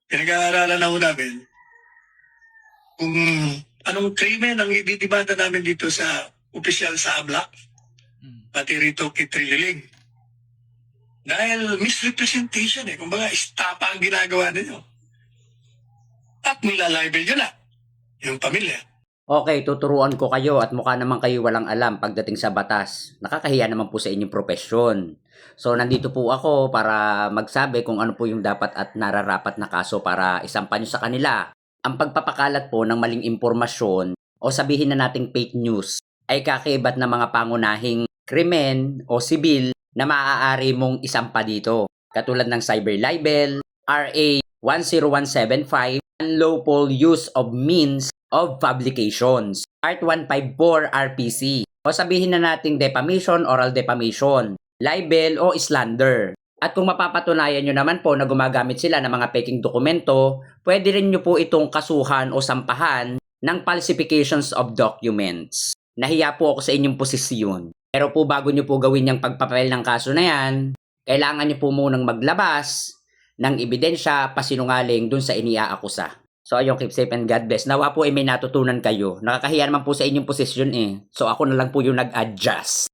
Pinag-aaralan na ho namin kung anong krimen ang ididibanda namin dito sa opisyal sa ABLAC, pati rito kay Trililing. Dahil misrepresentation kumbaga istapa ang ginagawa ninyo. At nilalibel nyo na yung pamilya. Okay, tuturuan ko kayo at mukha naman kayo walang alam pagdating sa batas. Nakakahiya naman po sa inyong propesyon. So, nandito po ako para magsabi kung ano po yung dapat at nararapat na kaso para isampa nyo sa kanila. Ang pagpapakalat po ng maling impormasyon o sabihin na nating fake news ay kakibat ng mga pangunahing krimen o sibil na maaari mong isampa dito. Katulad ng cyber libel, RA 10175, unlawful use of means of publications, Art 154 RPC. O sabihin na nating defamation, oral defamation, libel o slander. At kung mapapatunayan nyo naman po na gumagamit sila ng mga peking dokumento, pwede rin nyo po itong kasuhan o sampahan ng falsifications of documents. Nahiya po ako sa inyong posisyon. Pero po bago nyo po gawin yung pagpapel ng kaso na yan, kailangan nyo po munang maglabas ng ebidensya pasinungaling dun sa iniaakusa. So ayun, keep safe and God bless. Nawa po ay may natutunan kayo. Nakakahiya naman po sa inyong posisyon So ako na lang po yung nag-adjust.